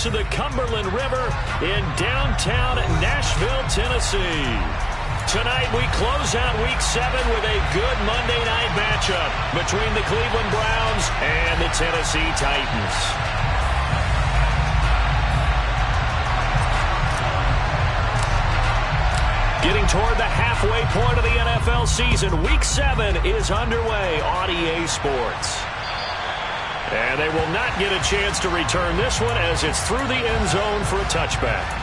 banks of the Cumberland River in downtown Nashville, Tennessee. Tonight we close out Week 7 with a good Monday night matchup between the Cleveland Browns and the Tennessee Titans. Getting toward the halfway point of the NFL season, Week 7 is underway on EA Sports. And they will not get a chance to return this one as it's through the end zone for a touchback.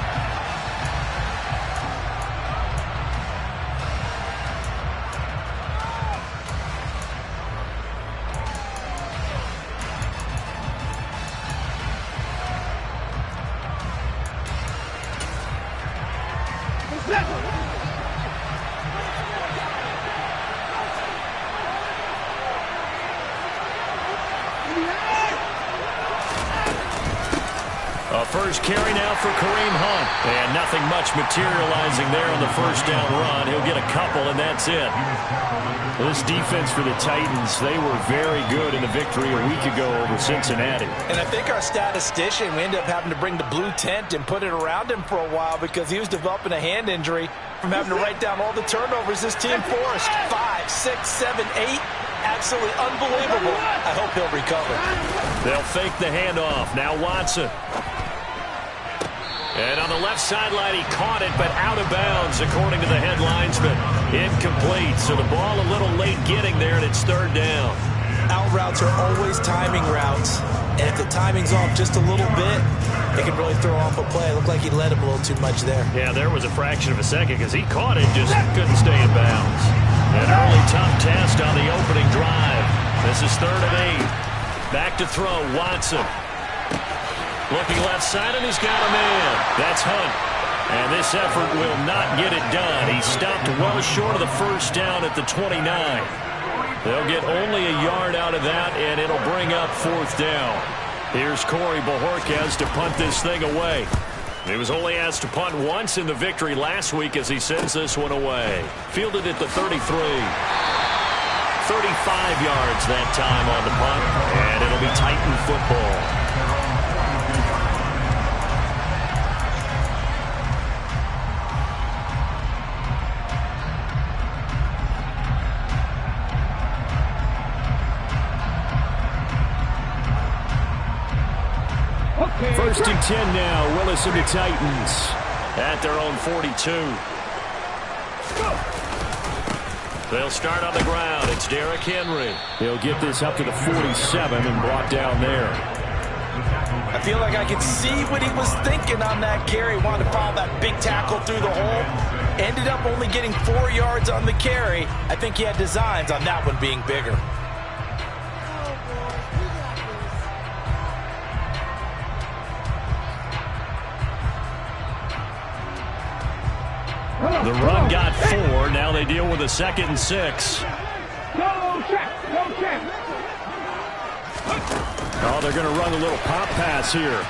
First carry now for Kareem Hunt. And nothing much materializing there on the first down run. He'll get a couple, and that's it. This defense for the Titans, they were very good in the victory a week ago over Cincinnati. And I think our statistician, we ended up having to bring the blue tent and put it around him for a while because he was developing a hand injury from having to write down all the turnovers this team forced. 5, 6, 7, 8. Absolutely unbelievable. I hope he'll recover. They'll fake the handoff. Now Watson. And on the left sideline, he caught it, but out of bounds, according to the head linesman. Incomplete, so the ball a little late getting there, and it's third down. Out routes are always timing routes, and if the timing's off just a little bit, it can really throw off a play. It looked like he led him a little too much there. Yeah, there was a fraction of a second because he caught it, just couldn't stay in bounds. An early tough test on the opening drive. This is 3rd and 8. Back to throw, Watson. Looking left side, and he's got a man. That's Hunt. And this effort will not get it done. He stopped well short of the first down at the 29. They'll get only a yard out of that, and it'll bring up 4th down. Here's Corey Bojorquez to punt this thing away. He was only asked to punt once in the victory last week as he sends this one away. Fielded at the 33. 35 yards that time on the punt, and it'll be Titan football. First and 10 now. Willis and the Titans at their own 42. They'll start on the ground. It's Derrick Henry. He'll get this up to the 47 and brought down there. I feel like I could see what he was thinking on that carry. Wanted to follow that big tackle through the hole. Ended up only getting 4 yards on the carry. I think he had designs on that one being bigger. The run got 4. Now they deal with a 2nd and 6. Oh, they're going to run a little pop pass here.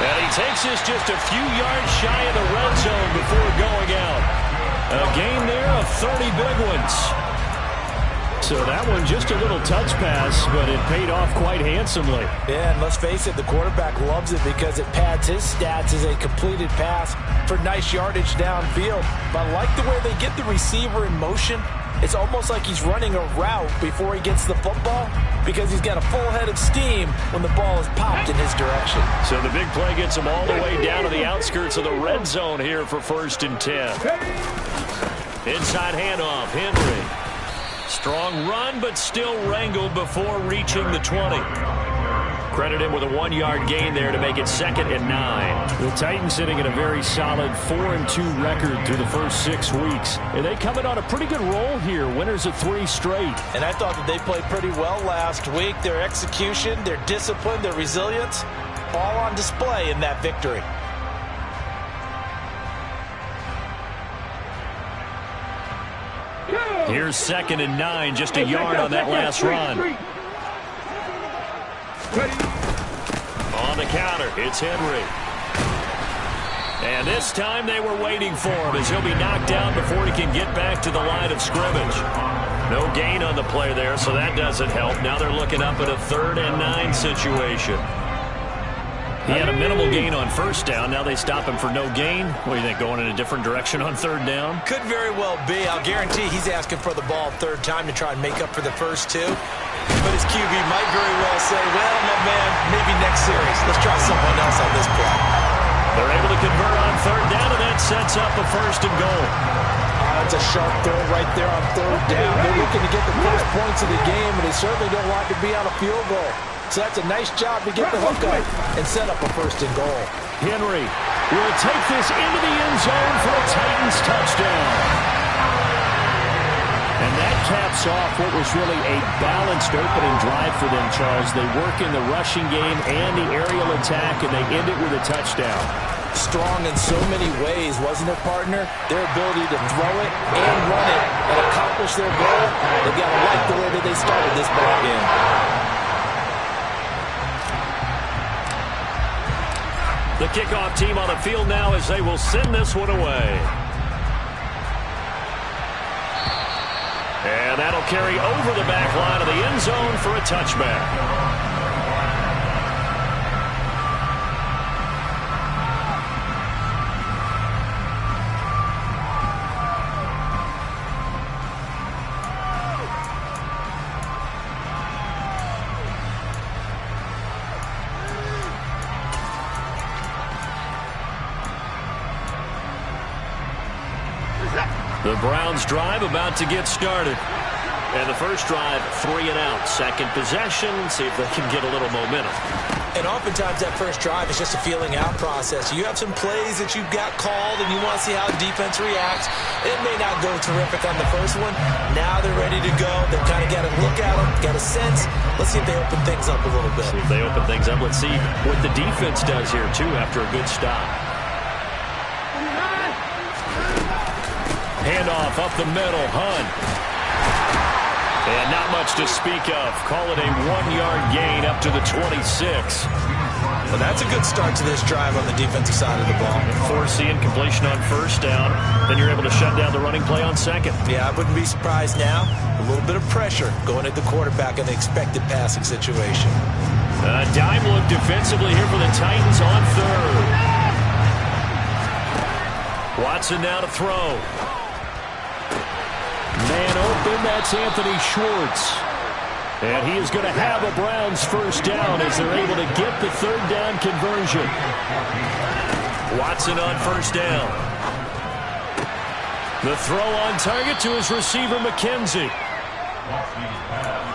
And he takes this just a few yards shy of the red zone before going out. A gain there of 30 big ones. So that one just a little touch pass, but it paid off quite handsomely. Yeah, and let's face it, the quarterback loves it because it pads his stats as a completed pass for nice yardage downfield. But I like the way they get the receiver in motion. It's almost like he's running a route before he gets the football because he's got a full head of steam when the ball is popped in his direction. So the big play gets him all the way down to the outskirts of the red zone here for 1st and 10. Inside handoff, Henry. Strong run, but still wrangled before reaching the 20. Credit him with a 1-yard gain there to make it 2nd and 9. The Titans sitting at a very solid 4-2 record through the first 6 weeks. And they coming on a pretty good roll here. Winners of 3 straight. And I thought that they played pretty well last week. Their execution, their discipline, their resilience, all on display in that victory. Here's 2nd and 9, just a yard on that last run. On the counter, it's Henry. And this time they were waiting for him as he'll be knocked down before he can get back to the line of scrimmage. No gain on the play there, so that doesn't help. Now they're looking up at a 3rd and 9 situation. He had a minimal gain on 1st down. Now they stop him for no gain. What do you think, going in a different direction on 3rd down? Could very well be. I'll guarantee he's asking for the ball 3rd time to try and make up for the first 2. But his QB might very well say, well, my man, maybe next series. Let's try someone else on this play. They're able to convert on 3rd down, and that sets up a 1st and goal. That's a sharp throw right there on 3rd down. They're looking to get the first points of the game, and they certainly don't want to be on a field goal. So that's a nice job to get the hook up and set up a 1st and goal. Henry will take this into the end zone for a Titans touchdown. And that caps off what was really a balanced opening drive for them, Charles. They work in the rushing game and the aerial attack, and they end it with a touchdown. Strong in so many ways, wasn't it, partner? Their ability to throw it and run it and accomplish their goal. They've got to like the way that they started this ball game. The kickoff team on the field now as they will send this one away. And that'll carry over the back line of the end zone for a touchback. The Browns drive about to get started. And the first drive, 3 and out. Second possession, see if they can get a little momentum. And oftentimes that first drive is just a feeling out process. You have some plays that you've got called and you want to see how the defense reacts. It may not go terrific on the first one. Now they're ready to go. They've kind of got to look at them, got a sense. Let's see if they open things up a little bit. See if they open things up. Let's see what the defense does here, too, after a good stop. Handoff up the middle, Hunt. And not much to speak of. Call it a 1-yard gain up to the 26. Well, that's a good start to this drive on the defensive side of the ball. Forcing completion on 1st down. Then you're able to shut down the running play on 2nd. Yeah, I wouldn't be surprised now. A little bit of pressure going at the quarterback in the expected passing situation. Dime look defensively here for the Titans on 3rd. Watson now to throw. Man open, that's Anthony Schwartz. And he is going to have a Browns 1st down as they're able to get the 3rd down conversion. Watson on 1st down. The throw on target to his receiver, McKenzie.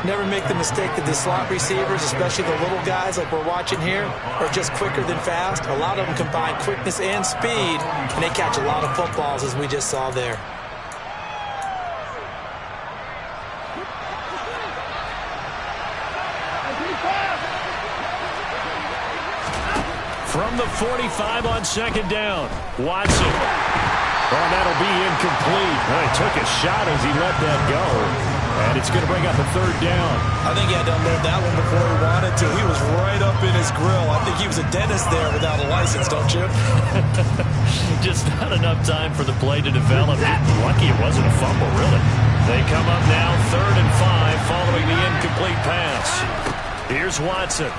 Never make the mistake that the slot receivers, especially the little guys like we're watching here, are just quicker than fast. A lot of them combine quickness and speed, and they catch a lot of footballs, as we just saw there. From the 45 on 2nd down, Watson. Oh, that'll be incomplete. Well, he took a shot as he let that go. And it's going to bring up a 3rd down. I think he had to unload that one before he wanted to. He was right up in his grill. I think he was a dentist there without a license, don't you? Just not enough time for the play to develop. Lucky it wasn't a fumble, really. They come up now 3rd and 5 following the incomplete pass. Here's Watson.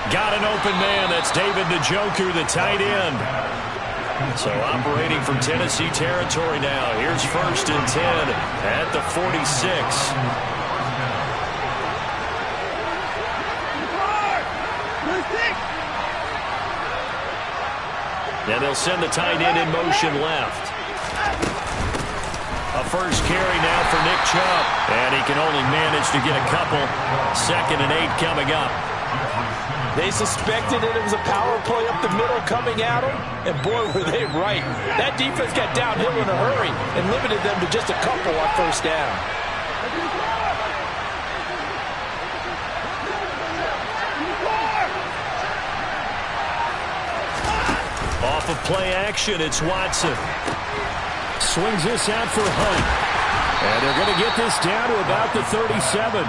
Got an open man. That's David Njoku, the tight end. So operating from Tennessee territory now. Here's 1st and 10 at the 46. And they'll send the tight end in motion left. A first carry now for Nick Chubb. And he can only manage to get a couple. 2nd and 8 coming up. They suspected that it was a power play up the middle coming at them, and boy, were they right. That defense got downhill in a hurry and limited them to just a couple on 1st down. Off of play action, it's Watson. Swings this out for Hunt. And they're going to get this down to about the 37.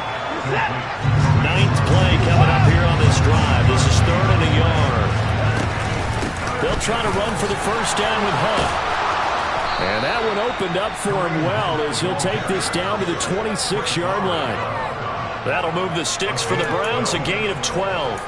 9th play coming up here on this drive. This is 3rd and a yard. They'll try to run for the 1st down with Hunt. And that one opened up for him well as he'll take this down to the 26-yard line. That'll move the sticks for the Browns, a gain of 12.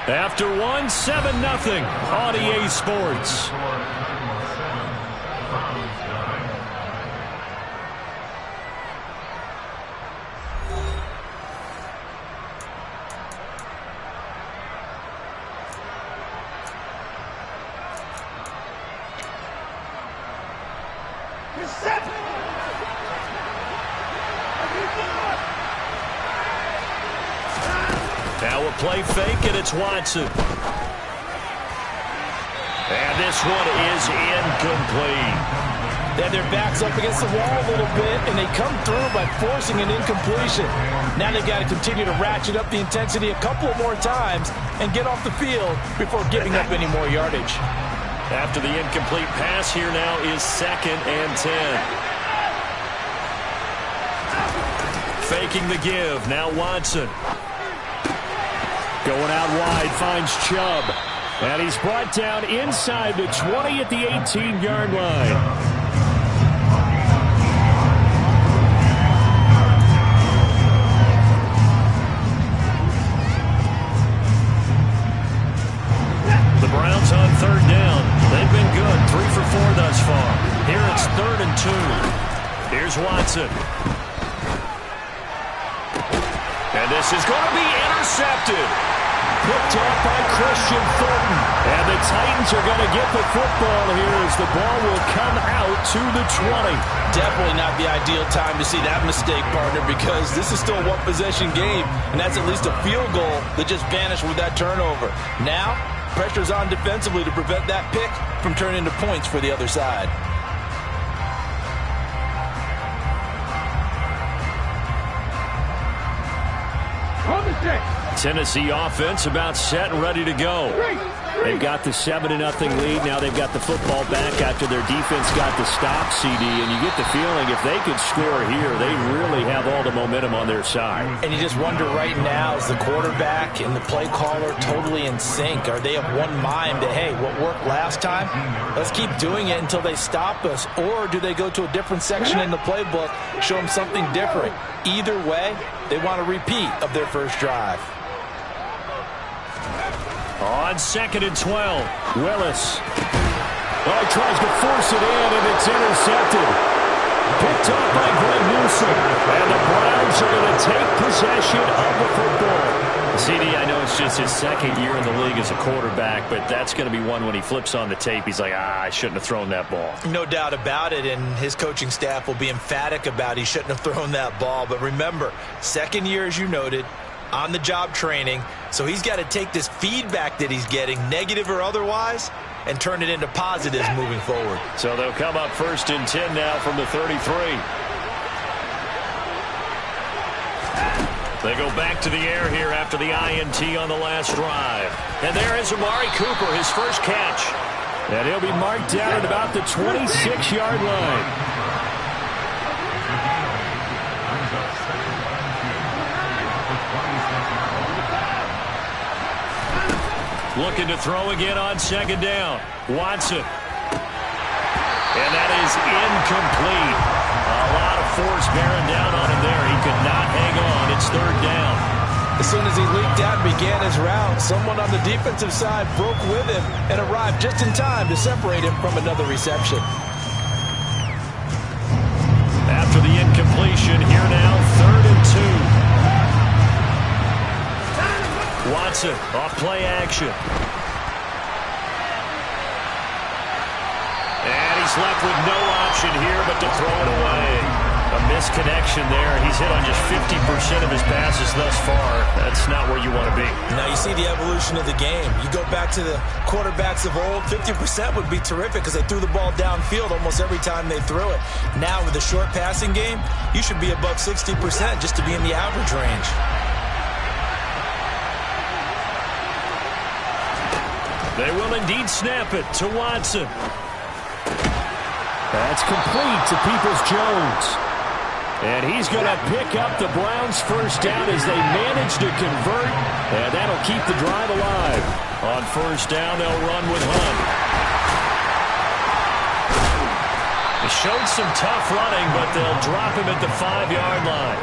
After one, 7-0 on EA Sports. Now a play fake, and it's Watson. And this one is incomplete. Then their back's up against the wall a little bit, and they come through by forcing an incompletion. Now they've got to continue to ratchet up the intensity a couple of more times and get off the field before giving up any more yardage. After the incomplete pass, here now is 2nd and 10. Faking the give, now Watson. Going out wide, finds Chubb. And he's brought down inside the 20 at the 18-yard line. The Browns on 3rd down. They've been good, 3 for 4 thus far. Here it's 3rd and 2. Here's Watson. And this is going to be intercepted. Picked off by Christian Fulton. And the Titans are going to get the football here as the ball will come out to the 20. Definitely not the ideal time to see that mistake, partner, because this is still a one-possession game, and that's at least a field goal that just vanished with that turnover. Now, pressure's on defensively to prevent that pick from turning into points for the other side. Tennessee offense about set and ready to go. They've got the 7-0 lead. Now they've got the football back after their defense got the stop, CD. And you get the feeling if they could score here, they really have all the momentum on their side. And you just wonder right now, is the quarterback and the play caller totally in sync? Are they of one mind that, hey, what worked last time, let's keep doing it until they stop us? Or do they go to a different section in the playbook, show them something different? Either way, they want a repeat of their first drive. On 2nd and 12. Willis. Well, he tries to force it in, and it's intercepted. Picked up by Greg Newsome. And the Browns are going to take possession of the football. CD, I know it's just his 2nd year in the league as a quarterback, but that's going to be one when he flips on the tape, he's like, I shouldn't have thrown that ball. No doubt about it, and his coaching staff will be emphatic about he shouldn't have thrown that ball. But remember, 2nd year, as you noted, on-the-job training, so he's got to take this feedback that he's getting, negative or otherwise, and turn it into positives moving forward. So they'll come up 1st and 10 now from the 33. They go back to the air here after the INT on the last drive. And there is Amari Cooper, his first catch. And he'll be marked down at about the 26-yard line. Looking to throw again on 2nd down. Watson. And that is incomplete. A lot of force bearing down on him there. He could not hang on. It's 3rd down. As soon as he leaked out and began his route, someone on the defensive side broke with him and arrived just in time to separate him from another reception. After the incompletion, here now, 3rd and 2. Watson off play action. And he's left with no option here but to throw it away. A misconnection there. He's hit on just 50% of his passes thus far. That's not where you want to be. Now you see the evolution of the game. You go back to the quarterbacks of old, 50% would be terrific because they threw the ball downfield almost every time they threw it. Now with the short passing game, you should be above 60% just to be in the average range. They will indeed snap it to Watson. That's complete to Peoples-Jones. And he's going to pick up the Browns' first down as they manage to convert. And that'll keep the drive alive. On first down, they'll run with Hunt. He showed some tough running, but they'll drop him at the 5-yard line.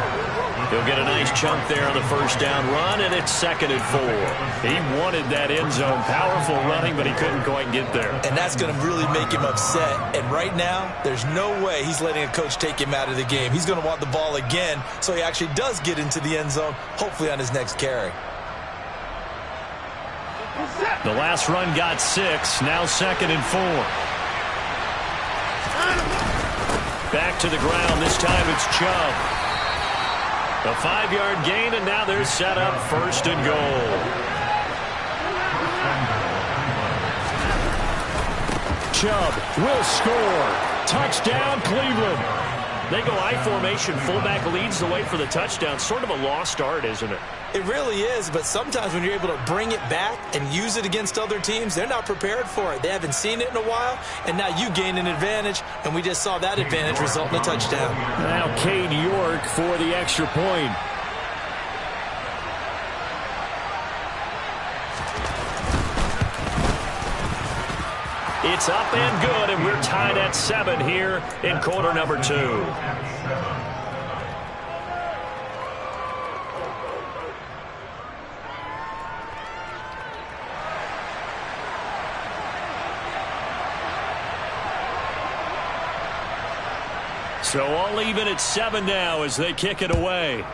He'll get a nice chunk there on the first down run, and it's 2nd and 4. He wanted that end zone. Powerful running, but he couldn't quite get there. And that's going to really make him upset. And right now, there's no way he's letting a coach take him out of the game. He's going to want the ball again, so he actually does get into the end zone, hopefully on his next carry. The last run got 6, now 2nd and 4. Back to the ground. This time it's Chubb. A 5-yard gain, and now they're set up 1st and goal. Chubb will score. Touchdown, Cleveland. They go I formation. Fullback leads the way for the touchdown. Sort of a lost art, isn't it? It really is, but sometimes when you're able to bring it back and use it against other teams, they're not prepared for it. They haven't seen it in a while, and now you gain an advantage, and we just saw that advantage result in a touchdown. Now Cade York for the extra point. It's up and good, and we're tied at 7 here in quarter number 2. So all even at 7 now as they kick it away.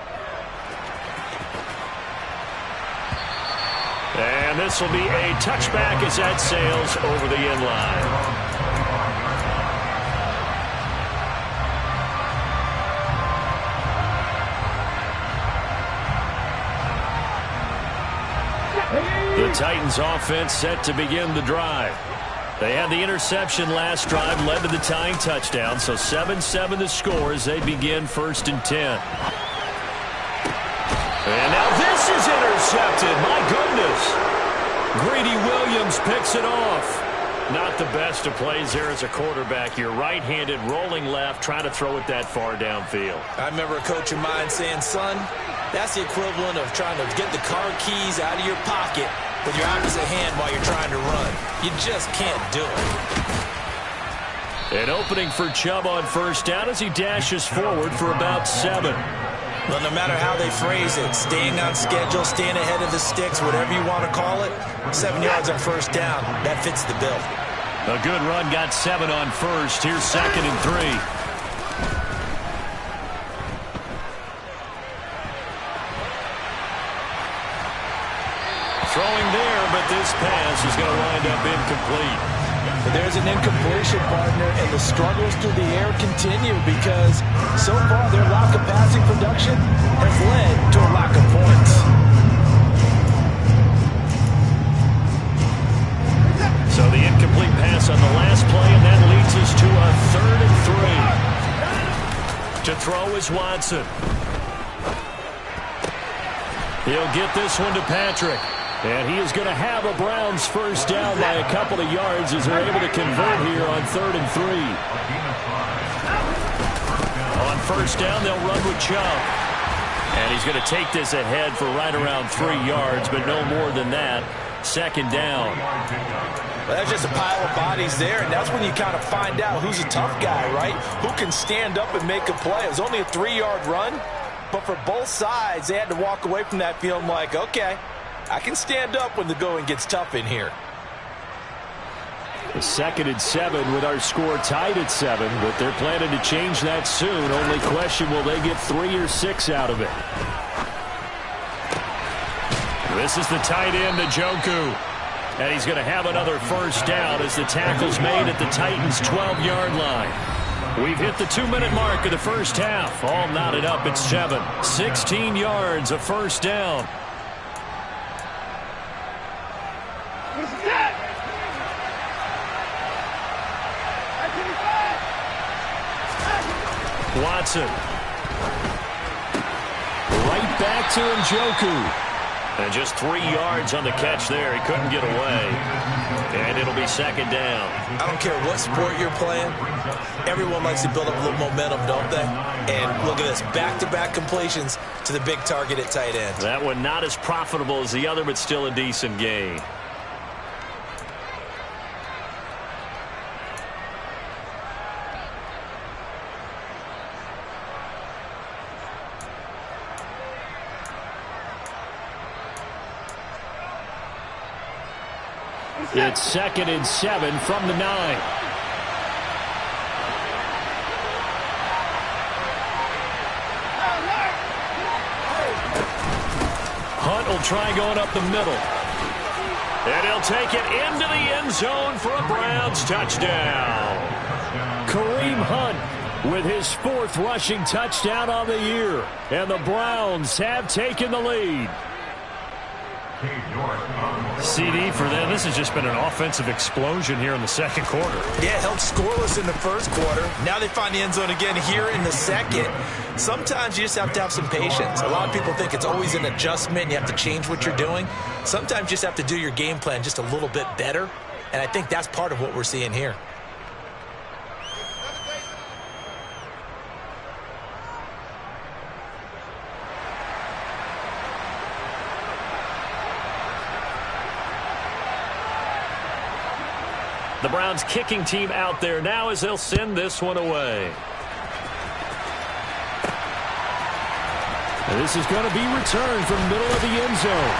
And this will be a touchback as that sails over the end line. The Titans offense set to begin the drive. They had the interception last drive, led to the tying touchdown, so 7-7 the score as they begin 1st and 10. And now this is intercepted. My goodness. Greedy Williams picks it off. Not the best of plays there as a quarterback. You're right-handed, rolling left, trying to throw it that far downfield. I remember a coach of mine saying, son, that's the equivalent of trying to get the car keys out of your pocket with your opposite hand while you're trying to run. You just can't do it. An opening for Chubb on first down as he dashes forward for about 7. Well, no matter how they phrase it, staying on schedule, staying ahead of the sticks, whatever you want to call it, 7 yards on first down, that fits the bill. A good run got 7 on first. Here's 2nd and 3. Throwing there, but this pass is going to wind up incomplete. But there's an incompletion, partner, and the struggles through the air continue because so far their lack of passing production has led to a lack of points. So the incomplete pass on the last play, and that leads us to a 3rd and 3. To throw is Watson. He'll get this one to Patrick. And he is going to have a Browns first down by a couple of yards as they're able to convert here on 3rd and 3. On first down, they'll run with Chubb. And he's going to take this ahead for right around 3 yards, but no more than that. 2nd down. Well, that's just a pile of bodies there, and that's when you kind of find out who's a tough guy, right? Who can stand up and make a play. It was only a 3-yard run, but for both sides, they had to walk away from that field like, okay, I can stand up when the going gets tough in here. 2nd and 7 with our score tied at 7, but they're planning to change that soon. Only question, will they get 3 or 6 out of it? This is the tight end, Njoku. And he's going to have another first down as the tackle's made at the Titans' 12-yard line. We've hit the 2-minute mark of the first half. All knotted up at 7. 16 yards, a first down. Watson. Right back to Njoku. And just 3 yards on the catch there. He couldn't get away. And it'll be second down. I don't care what sport you're playing. Everyone likes to build up a little momentum, don't they? And look at this. Back-to-back completions to the big target at tight end. That one not as profitable as the other, but still a decent gain. It's 2nd and 7 from the 9. Hunt will try going up the middle. And he'll take it into the end zone for a Browns touchdown. Kareem Hunt with his 4th rushing touchdown on the year. And the Browns have taken the lead. CD for them. This has just been an offensive explosion here in the second quarter. Yeah, held scoreless in the first quarter. Now they find the end zone again here in the second. Sometimes you just have to have some patience. A lot of people think it's always an adjustment. You have to change what you're doing. Sometimes you just have to do your game plan just a little bit better. And I think that's part of what we're seeing here. The Browns kicking team out there now as they'll send this one away. And this is going to be returned from middle of the end zone.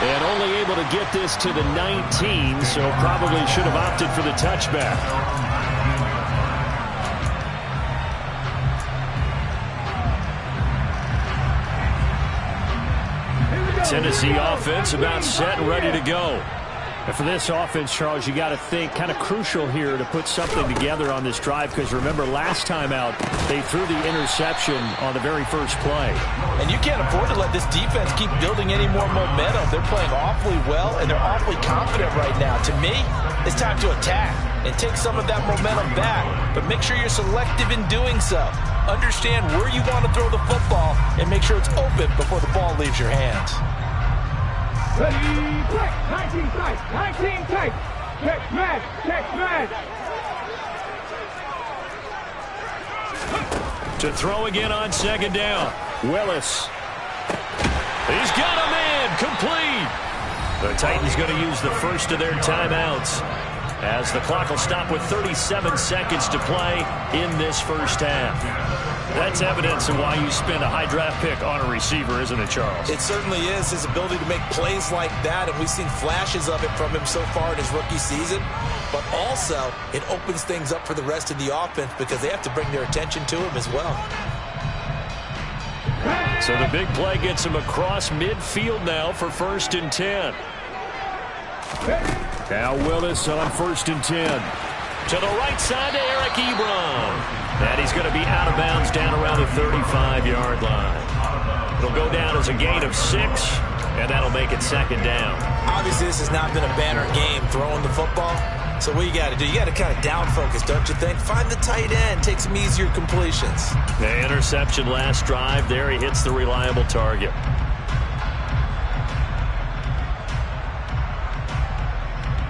And only able to get this to the 19, so probably should have opted for the touchback. Tennessee offense about set and ready to go. And for this offense, Charles, you got to think kind of crucial here to put something together on this drive, because remember last time out they threw the interception on the very first play. And you can't afford to let this defense keep building any more momentum. They're playing awfully well, and they're awfully confident right now. To me, it's time to attack and take some of that momentum back, but make sure you're selective in doing so. Understand where you want to throw the football and make sure it's open before the ball leaves your hands. Ready, break, 19 tight, 19 tight. Check man, check man. To throw again on second down. Willis. He's got him in, complete. The Titans going to use the first of their timeouts as the clock will stop with 37 seconds to play in this first half. That's evidence of why you spend a high draft pick on a receiver, isn't it, Charles? It certainly is, his ability to make plays like that, and we've seen flashes of it from him so far in his rookie season. But also, it opens things up for the rest of the offense because they have to bring their attention to him as well. So the big play gets him across midfield now for 1st and 10. Now Willis on 1st and 10. To the right side to Eric Ebron. And he's going to be out of bounds down around the 35-yard line. It'll go down as a gain of 6, and that'll make it 2nd down. Obviously, this has not been a banner game throwing the football. So what you got to do, you got to kind of down focus, don't you think? Find the tight end, take some easier completions. The interception last drive there. He hits the reliable target.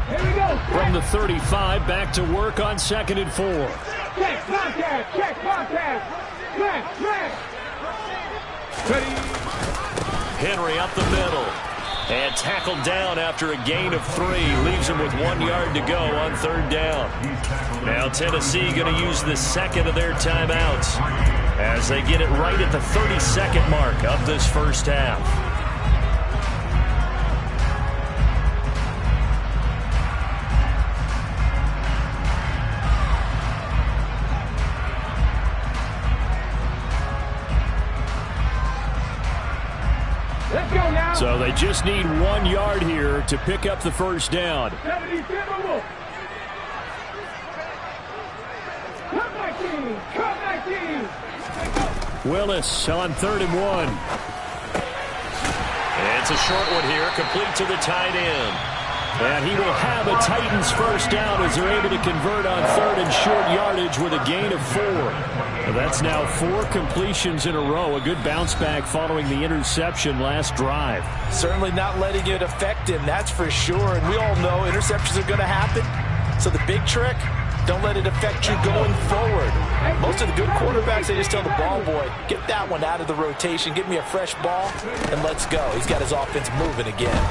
Here we go. From the 35, back to work on 2nd and 4. Check contact, check contact. Man. Ready. Henry up the middle. And tackled down after a gain of 3. Leaves him with 1 yard to go on 3rd down. Now Tennessee going to use the 2nd of their timeouts as they get it right at the 32nd mark of this first half. So they just need 1 yard here to pick up the first down. 77 Wolf. Come back team. Come back team. Willis on 3rd and 1. And it's a short one here, complete to the tight end. And he will have a Titans first down as they're able to convert on 3rd and short yardage with a gain of 4. That's now 4 completions in a row. A good bounce back following the interception last drive. Certainly not letting it affect him, that's for sure. And we all know interceptions are going to happen. So the big trick, don't let it affect you going forward. Most of the good quarterbacks, they just tell the ball boy, get that one out of the rotation, give me a fresh ball, and let's go. He's got his offense moving again.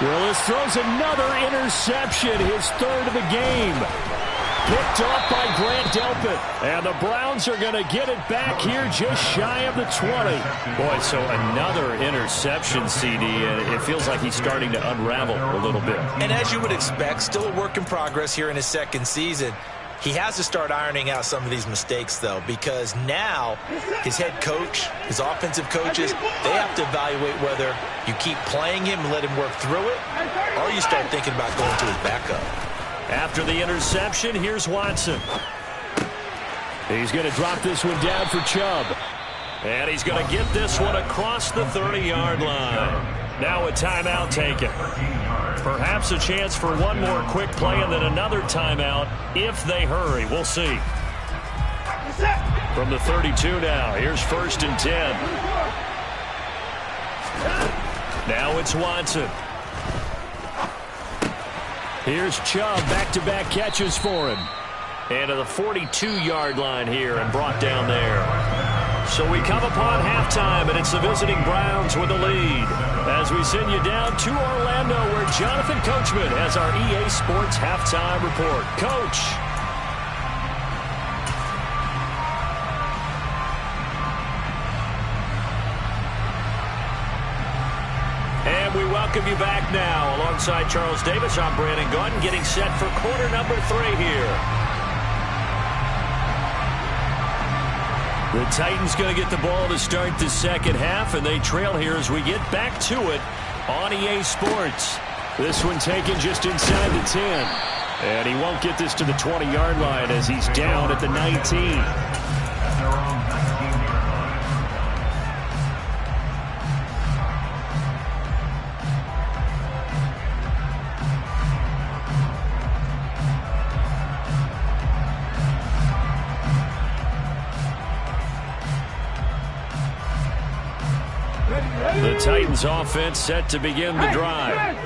Willis throws another interception, his 3rd of the game. Picked off by Grant Delpit. And the Browns are going to get it back here just shy of the 20. Boy, so another interception, CD, and it feels like he's starting to unravel a little bit. And as you would expect, still a work in progress here in his 2nd season. He has to start ironing out some of these mistakes, though, because now his head coach, his offensive coaches, they have to evaluate whether you keep playing him and let him work through it, or you start thinking about going to his backup. After the interception, here's Watson. He's going to drop this one down for Chubb. And he's going to get this one across the 30-yard line. Now a timeout taken. Perhaps a chance for one more quick play and then another timeout if they hurry. We'll see. From the 32 now, here's 1st and 10. Now it's Watson. Here's Chubb, back-to-back catches for him. And to the 42-yard line here and brought down there. So we come upon halftime, and it's the visiting Browns with the lead. As we send you down to Orlando, where Jonathan Coachman has our EA Sports halftime report. Coach. And we welcome you back now. Alongside Charles Davis, I'm Brandon Gaudin, getting set for quarter number 3 here. The Titans going to get the ball to start the 2nd half, and they trail here as we get back to it on EA Sports. This one taken just inside the 10. And he won't get this to the 20-yard line as he's down at the 19. The Titans offense set to begin the drive.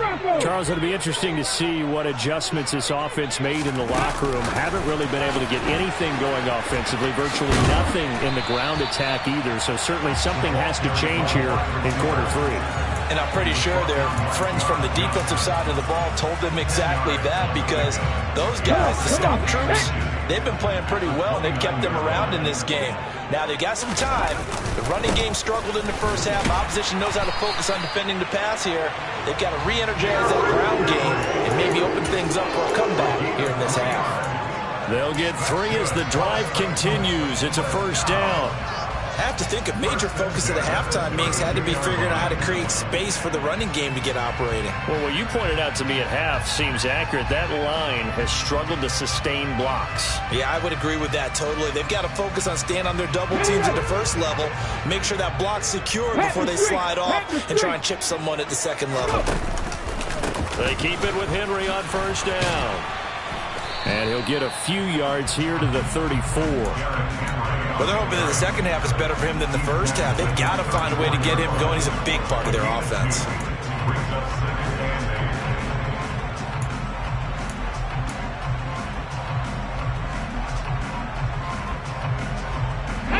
Charles, it'll be interesting to see what adjustments this offense made in the locker room. Haven't really been able to get anything going offensively, virtually nothing in the ground attack either. So certainly something has to change here in quarter 3. And I'm pretty sure their friends from the defensive side of the ball told them exactly that, because those guys, the stop troops, they've been playing pretty well, and they've kept them around in this game. Now, they've got some time. The running game struggled in the first half. Opposition knows how to focus on defending the pass here. They've got to re-energize that ground game and maybe open things up for a comeback here in this half. They'll get 3 as the drive continues. It's a first down. I have to think a major focus of the halftime meetings had to be figuring out how to create space for the running game to get operating. Well, what you pointed out to me at half seems accurate. That line has struggled to sustain blocks. Yeah, I would agree with that totally. They've got to focus on staying on their double teams at the first level, make sure that block's secure before they slide off and try and chip someone at the second level. They keep it with Henry on first down. And he'll get a few yards here to the 34. Well, they're hoping that the second half is better for him than the first half. They've got to find a way to get him going. He's a big part of their offense.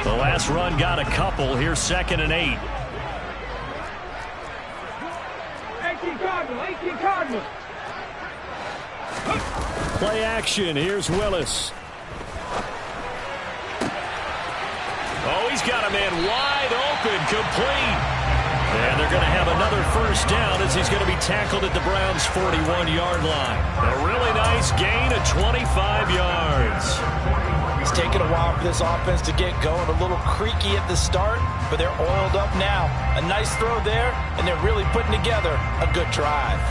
The last run got a couple. Here's 2nd and 8. 18 Cardinals. Play action. Here's Willis. Oh, he's got a man wide open, complete. And they're going to have another first down as he's going to be tackled at the Browns' 41-yard line. A really nice gain of 25 yards. It's taken a while for this offense to get going. A little creaky at the start, but they're oiled up now. A nice throw there, and they're really putting together a good drive.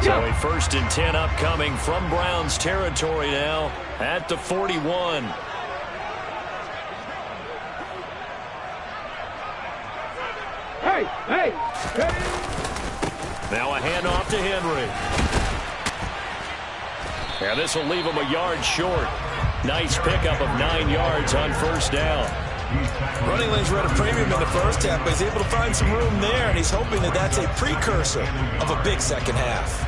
So a 1st and 10 upcoming from Browns territory now at the 41. Hey, ready? Now a handoff to Henry. And this will leave him a yard short. Nice pickup of 9 yards on first down. Running lanes were at a premium in the first half, but he's able to find some room there, and he's hoping that that's a precursor of a big second half.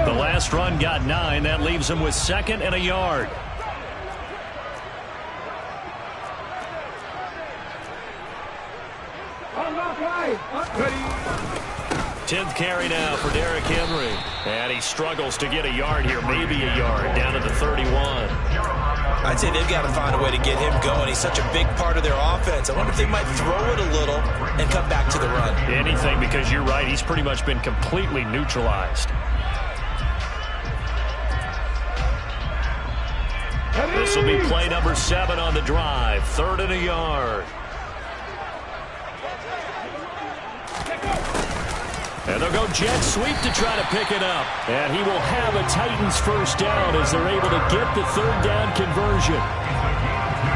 The last run got 9. That leaves him with 2nd and a yard. Ready? 10th carry now for Derrick Henry. And he struggles to get a yard here, maybe a yard, down to the 31. I'd say they've got to find a way to get him going. He's such a big part of their offense. I wonder if they might throw it a little and come back to the run. Anything, because you're right, he's pretty much been completely neutralized. This will be play number 7 on the drive. 3rd and a yard. And they'll go jet sweep to try to pick it up. And he will have a Titans first down as they're able to get the 3rd down conversion.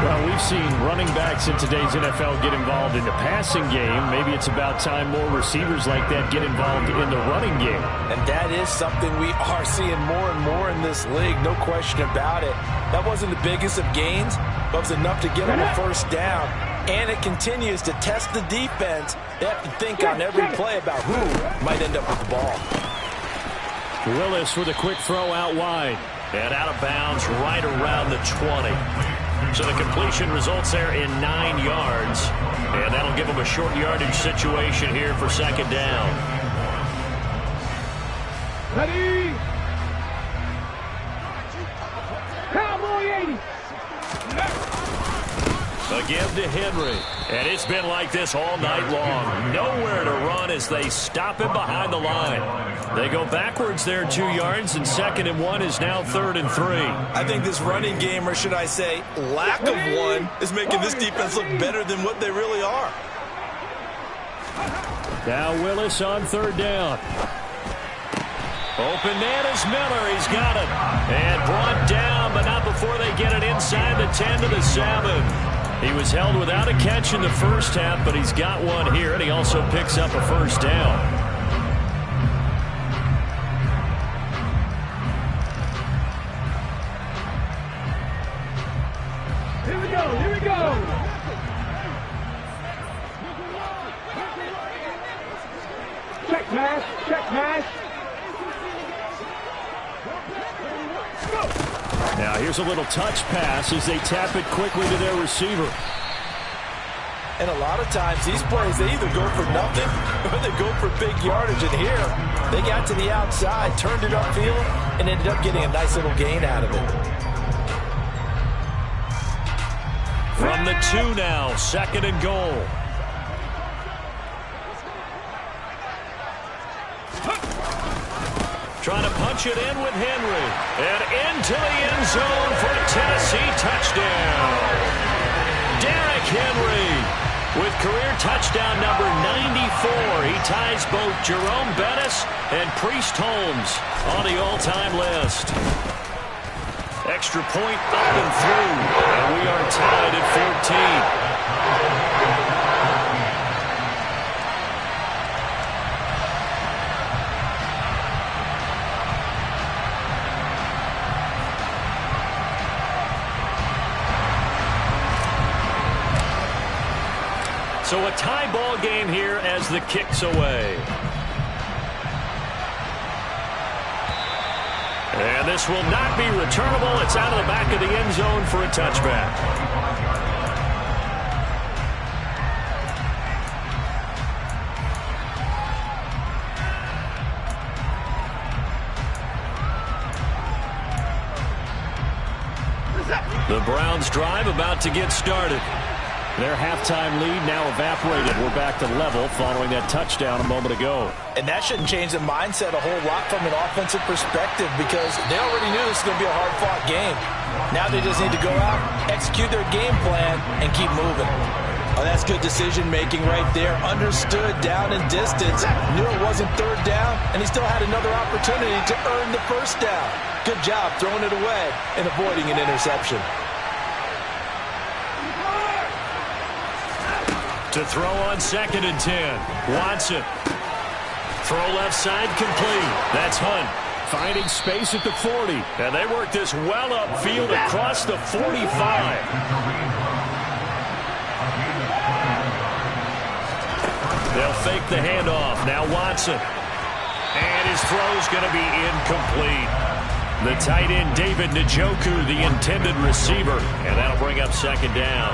Well, we've seen running backs in today's NFL get involved in the passing game. Maybe it's about time more receivers like that get involved in the running game. And that is something we are seeing more and more in this league, no question about it. That wasn't the biggest of gains, but it was enough to get them a first down. And it continues to test the defense. They have to think on every play about who might end up with the ball. Willis with a quick throw out wide. And out of bounds right around the 20. So the completion results there in 9 yards. And that'll give them a short yardage situation here for 2nd down. Ready? Cowboy 80. Again to Henry. And it's been like this all night long. Nowhere to run as they stop him behind the line. They go backwards there 2 yards, and 2nd and 1 is now 3rd and 3. I think this running game, or should I say lack of one, is making this defense look better than what they really are. Now Willis on 3rd down. Open man is Miller. He's got it. And brought down, but not before they get it inside the 10 to the 7. He was held without a catch in the first half, but he's got one here, and he also picks up a first down. Here we go, here we go. Check pass, check pass. Now here's a little touch pass as they tap it quickly to their receiver. And a lot of times these plays, they either go for nothing or they go for big yardage. And here, they got to the outside, turned it upfield, and ended up getting a nice little gain out of it. From the 2 now, 2nd and goal. Trying to punch it in with Henry. And into the end zone for a Tennessee touchdown. Derrick Henry with career touchdown number 94. He ties both Jerome Bettis and Priest Holmes on the all-time list. Extra point up and through. And we are tied at 14. So a tie ball game here as the kick's away. And this will not be returnable. It's out of the back of the end zone for a touchback. The Browns drive about to get started. Their halftime lead now evaporated. We're back to level following that touchdown a moment ago. And that shouldn't change the mindset a whole lot from an offensive perspective because they already knew this was going to be a hard-fought game. Now they just need to go out, execute their game plan, and keep moving. Oh, that's good decision-making right there. Understood down and distance. Knew it wasn't 3rd down, and he still had another opportunity to earn the first down. Good job throwing it away and avoiding an interception. To throw on 2nd and 10. Watson. Throw left side complete. That's Hunt. Finding space at the 40. And they work this well upfield across the 45. They'll fake the handoff. Now Watson. And his throw's going to be incomplete. The tight end, David Njoku, the intended receiver. And that'll bring up 2nd down.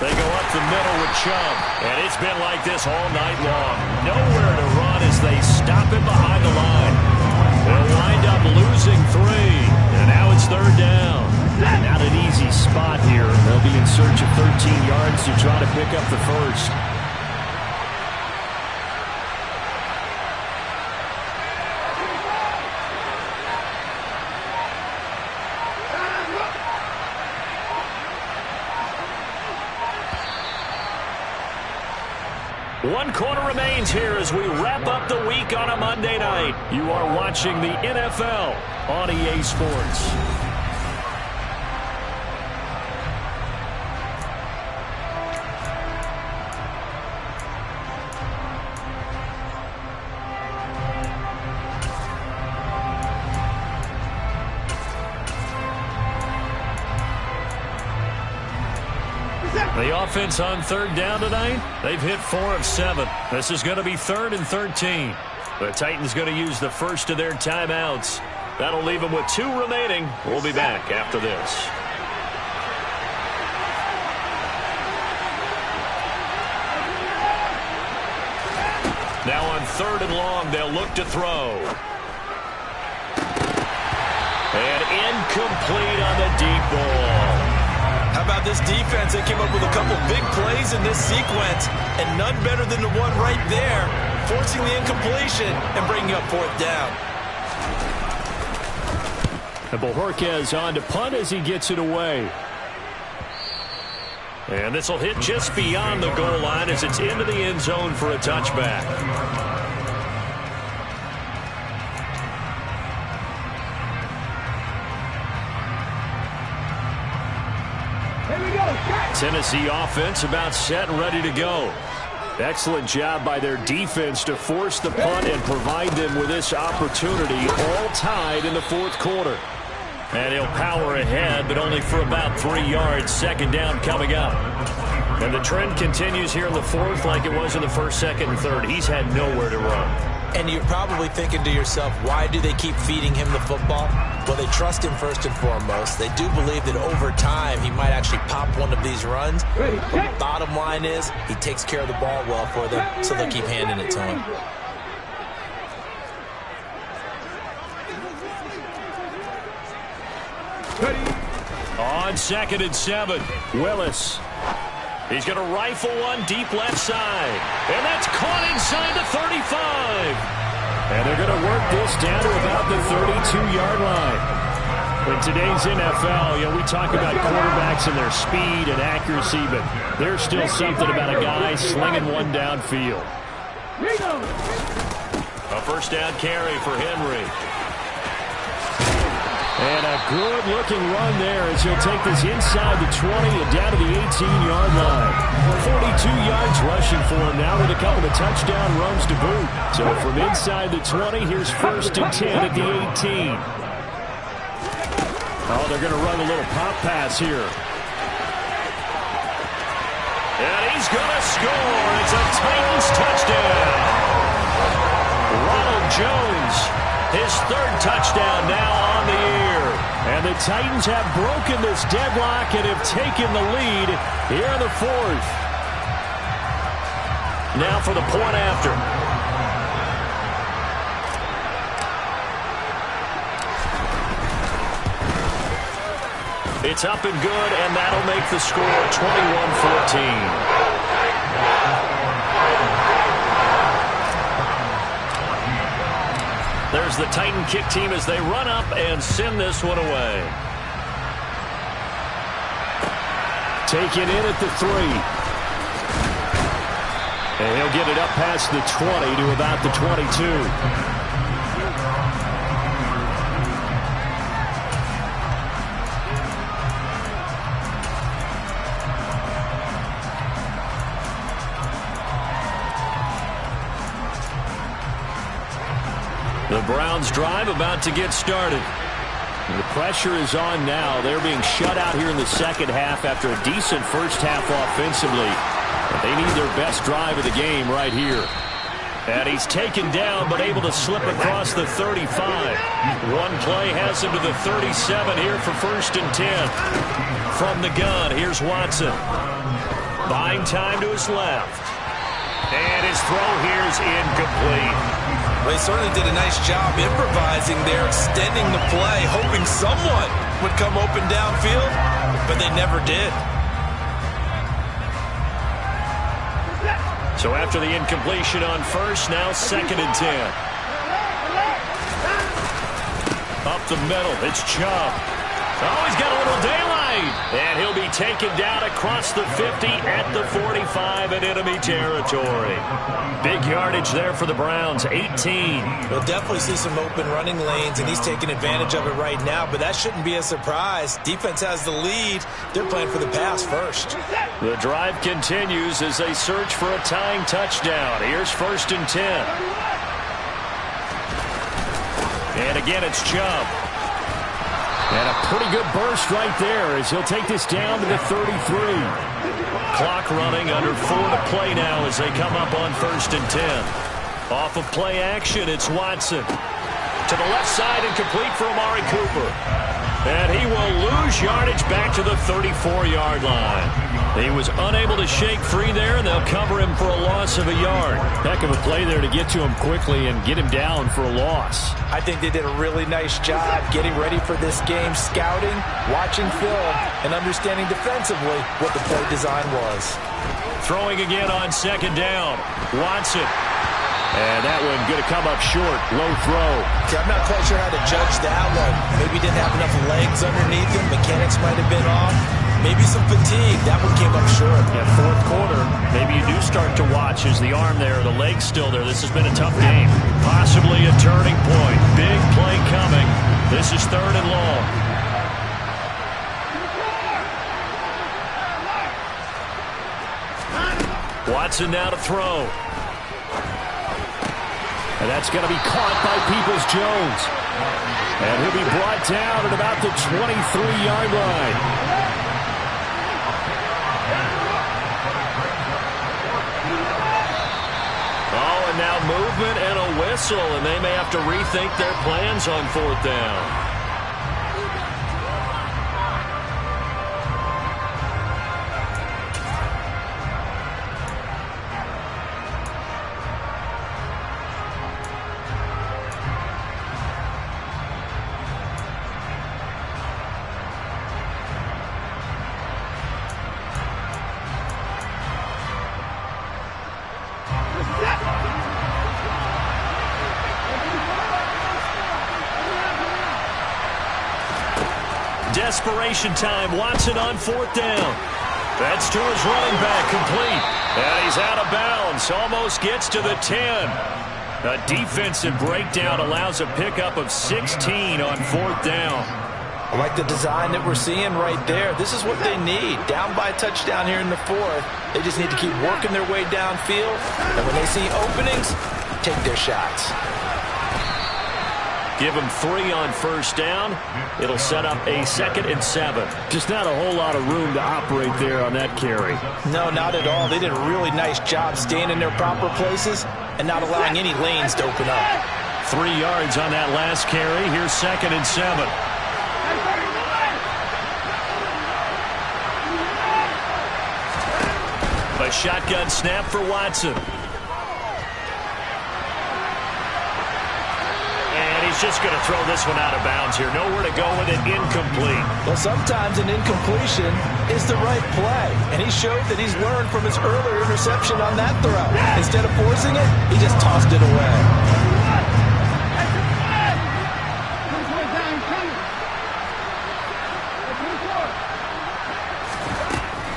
They go up the middle with Chubb. And it's been like this all night long. Nowhere to run as they stop him behind the line. They'll wind up losing 3. And now it's 3rd down. Not an easy spot here. They'll be in search of 13 yards to try to pick up the first. One quarter remains here as we wrap up the week on a Monday night. You are watching the NFL on EA Sports. The offense on 3rd down tonight, they've hit 4 of 7. This is going to be 3rd and 13. The Titans going to use the first of their timeouts. That'll leave them with 2 remaining. We'll be back after this. Now on 3rd and long, they'll look to throw. And incomplete on the deep ball. How about this defense? They came up with a couple big plays in this sequence, and none better than the one right there, forcing the incompletion and bringing up 4th down. And Bojorquez on to punt as he gets it away. And this will hit just beyond the goal line as it's into the end zone for a touchback. Tennessee offense about set and ready to go. Excellent job by their defense to force the punt and provide them with this opportunity, all tied in the 4th quarter. And he'll power ahead, but only for about 3 yards. 2nd down coming up. And the trend continues here in the 4th like it was in the 1st, 2nd, and 3rd. He's had nowhere to run. And you're probably thinking to yourself, why do they keep feeding him the football? Well, they trust him first and foremost. They do believe that over time he might actually pop one of these runs. But the bottom line is he takes care of the ball well for them, so they'll keep handing it to him. On 2nd and 7, Willis. He's going to rifle one deep left side. And that's caught inside the 35. And they're going to work this down to about the 32-yard line. In today's NFL, we talk about quarterbacks and their speed and accuracy, but there's still something about a guy slinging one downfield. A 1st down carry for Henry. And a good-looking run there as he'll take this inside the 20 and down to the 18-yard line. 42 yards rushing for him now with a couple of touchdown runs to boot. So from inside the 20, here's 1st and 10 at the 18. Oh, they're going to run a little pop pass here. And he's going to score. It's a Titans touchdown. Ronald Jones, his 3rd touchdown now on the year. And the Titans have broken this deadlock and have taken the lead here in the 4th. Now for the point after. It's up and good, and that'll make the score 21-14. There's the Titan kick team as they run up and send this one away. Taken in at the 3. And he'll get it up past the 20 to about the 22. The Browns drive about to get started. The pressure is on now. They're being shut out here in the second half after a decent first half offensively. They need their best drive of the game right here. And he's taken down but able to slip across the 35. One play has him to the 37 here for 1st and 10. From the gun, here's Watson. Buying time to his left. And his throw here is incomplete. They certainly did a nice job improvising there, extending the play, hoping someone would come open downfield, but they never did. So after the incompletion on first, now 2nd and 10. Up the middle, it's Chubb. Oh, he's got a little daylight. And he'll be taken down across the 50 at the 45 in enemy territory. Big yardage there for the Browns, 18. We'll definitely see some open running lanes, and he's taking advantage of it right now, but that shouldn't be a surprise. Defense has the lead. They're playing for the pass first. The drive continues as they search for a tying touchdown. Here's 1st and 10. And again, it's Chubb. And a pretty good burst right there as he'll take this down to the 33. Clock running, under 4 to play now as they come up on 1st and 10. Off of play action, it's Watson. To the left side and complete for Amari Cooper. And he will lose yardage back to the 34-yard line. He was unable to shake free there, and they'll cover him for a loss of a yard. Heck of a play there to get to him quickly and get him down for a loss. I think they did a really nice job getting ready for this game, scouting, watching film, and understanding defensively what the play design was. Throwing again on 2nd down. Watson. And that one going to come up short. Low throw. See, I'm not quite sure how to judge that one. Maybe didn't have enough legs underneath him. Mechanics might have been off. Maybe some fatigue. That one came up short. Yeah, 4th quarter. Maybe you do start to watch as the arm there, the leg's still there. This has been a tough game. Possibly a turning point. Big play coming. This is 3rd and long. Watson now to throw. And that's going to be caught by Peoples-Jones. And he'll be brought down at about the 23-yard line. Oh, and now movement and a whistle, and they may have to rethink their plans on 4th down. Desperation time. Watson on 4th down. That's to his running back, complete. And he's out of bounds. Almost gets to the 10. A defensive breakdown allows a pickup of 16 on 4th down. I like the design that we're seeing right there. This is what they need. Down by a touchdown here in the 4th. They just need to keep working their way downfield. And when they see openings, take their shots. Give them 3 on 1st down. It'll set up a 2nd and 7. Just not a whole lot of room to operate there on that carry. No, not at all. They did a really nice job staying in their proper places and not allowing any lanes to open up. 3 yards on that last carry. Here's 2nd and 7. A shotgun snap for Watson. He's just going to throw this one out of bounds here. Nowhere to go with it. Incomplete. Well, sometimes an incompletion is the right play. And he showed that he's learned from his earlier interception on that throw. Instead of forcing it, he just tossed it away.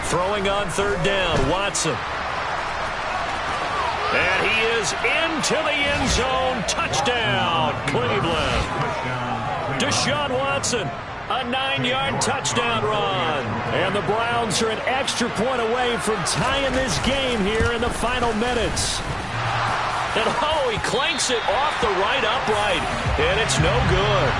Throwing on 3rd down, Watson. And he is into the end zone. Touchdown, Cleveland. Deshaun Watson, a 9-yard touchdown run. And the Browns are an extra point away from tying this game here in the final minutes. And oh, he clanks it off the right upright. And it's no good.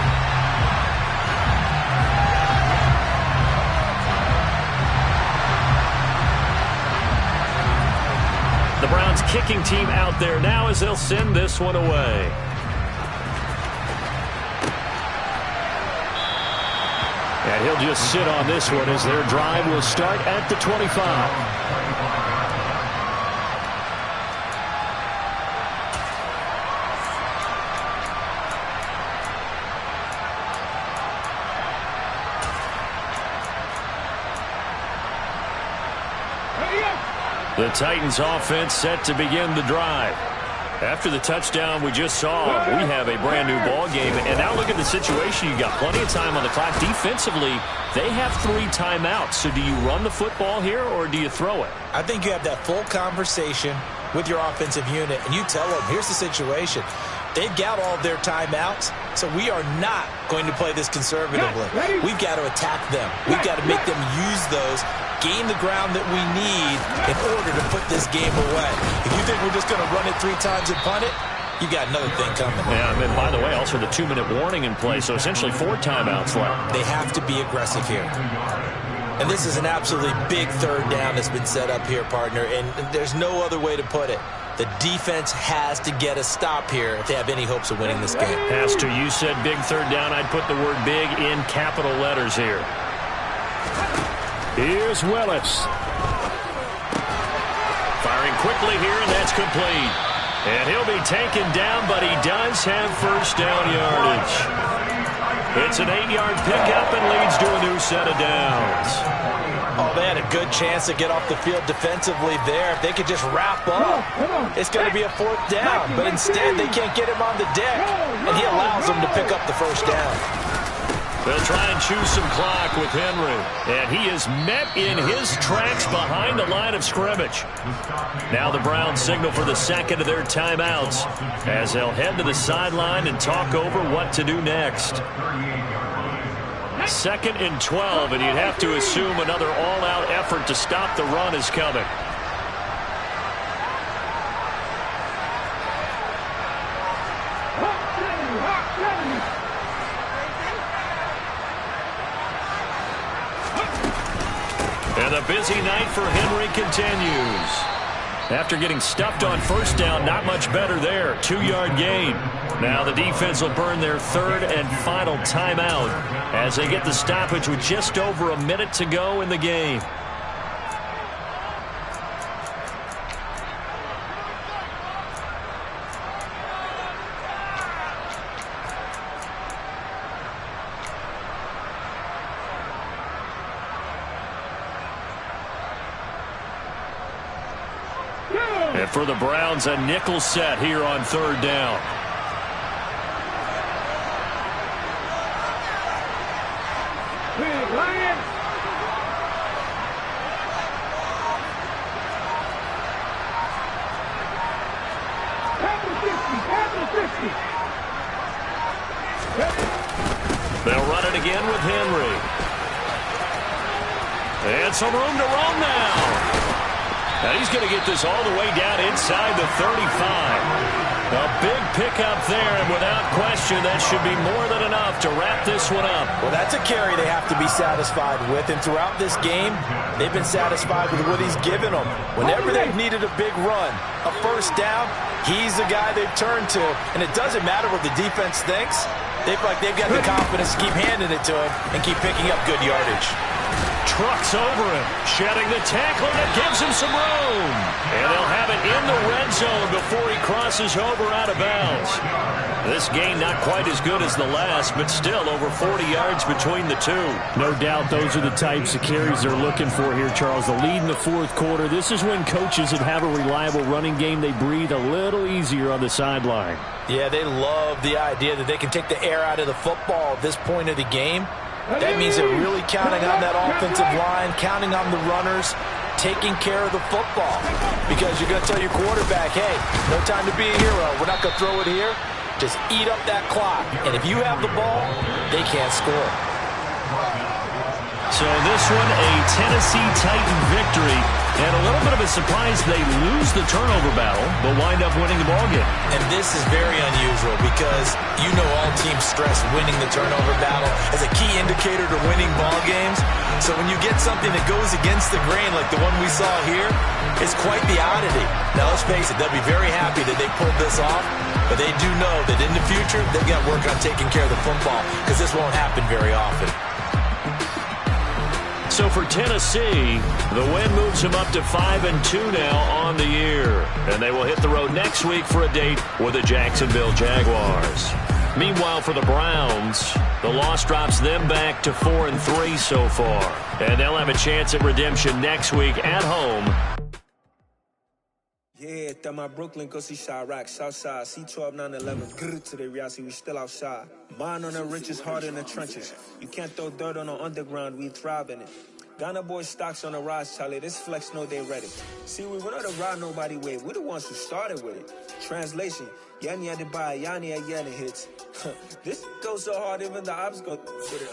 The Browns kicking team out there now as they'll send this one away. And he'll just sit on this one as their drive will start at the 25. The Titans offense set to begin the drive. After the touchdown we just saw, we have a brand new ball game. And now look at the situation. You got plenty of time on the clock. Defensively, they have 3 timeouts. So do you run the football here or do you throw it? I think you have that full conversation with your offensive unit, and you tell them, here's the situation. They've got all of their timeouts, so we are not going to play this conservatively. We've got to attack them. We've got to make them use those, gain the ground that we need in order to put this game away. If you think we're just going to run it 3 times and punt it, you got another thing coming. Yeah, and by the way, also the 2-minute warning in play, so essentially 4 timeouts left. They have to be aggressive here. And this is an absolutely big 3rd down that's been set up here, partner, and there's no other way to put it. The defense has to get a stop here if they have any hopes of winning this game. Has to. You said big 3rd down. I'd put the word big in capital letters here. Here's Willis. Firing quickly here, and that's complete. And he'll be taken down, but he does have 1st down yardage. It's an 8-yard pickup and leads to a new set of downs. Oh, they had a good chance to get off the field defensively there. If they could just wrap up, it's going to be a 4th down. But instead, they can't get him on the deck, and he allows them to pick up the 1st down. They'll try and choose some clock with Henry. And he is met in his tracks behind the line of scrimmage. Now the Browns signal for the 2nd of their timeouts as they'll head to the sideline and talk over what to do next. 2nd and 12, and you'd have to assume another all-out effort to stop the run is coming. And the busy night for Henry continues. After getting stuffed on 1st down, not much better there. 2-yard gain. Now the defense will burn their 3rd and final timeout as they get the stoppage with just over a minute to go in the game. And for the Browns, a nickel set here on 3rd down. Big Lion. Capital 50. They'll run it again with Henry. And some room to run now. And he's going to get this all the way down inside the 35. A big pickup there, and without question, that should be more than enough to wrap this one up. Well, that's a carry they have to be satisfied with, and throughout this game, they've been satisfied with what he's given them. Whenever they've needed a big run, a 1st down, he's the guy they've turned to, and it doesn't matter what the defense thinks. They've got the confidence to keep handing it to him and keep picking up good yardage. Trucks over him, shedding the tackler that gives him some room. And they'll have it in the red zone before he crosses over out of bounds. This game not quite as good as the last, but still over 40 yards between the two. No doubt those are the types of carries they're looking for here, Charles. The lead in the 4th quarter. This is when coaches that have a reliable running game, they breathe a little easier on the sideline. Yeah, they love the idea that they can take the air out of the football at this point of the game. That means they're really counting on that offensive line, counting on the runners, taking care of the football. Because you're going to tell your quarterback, hey, no time to be a hero. We're not going to throw it here. Just eat up that clock. And if you have the ball, they can't score. So So this one, a Tennessee Titan victory. And a little bit of a surprise, they lose the turnover battle, but wind up winning the ballgame. And this is very unusual because you know all teams stress winning the turnover battle as a key indicator to winning ball games. So when you get something that goes against the grain like the one we saw here, it's quite the oddity. Now let's face it, they'll be very happy that they pulled this off, but they do know that in the future they've got to work on taking care of the football because this won't happen very often. So for Tennessee, the win moves them up to 5-2 now on the year. And they will hit the road next week for a date with the Jacksonville Jaguars. Meanwhile, for the Browns, the loss drops them back to 4-3 so far. And they'll have a chance at redemption next week at home. Yeah, that my Brooklyn go see Chirac, Southside, C12, 911, grrr to the reality, we still outside. Mine on the richest, heart in the trenches. You can't throw dirt on the underground, we thrive in it. Ghana boys stocks on the rise, Charlie, this flex know they ready. See, we went on the ride nobody wave, we the ones who started with it. Translation, Yanni had to buy, Yanni at Yanni hits. This goes so hard, even the ops go with it,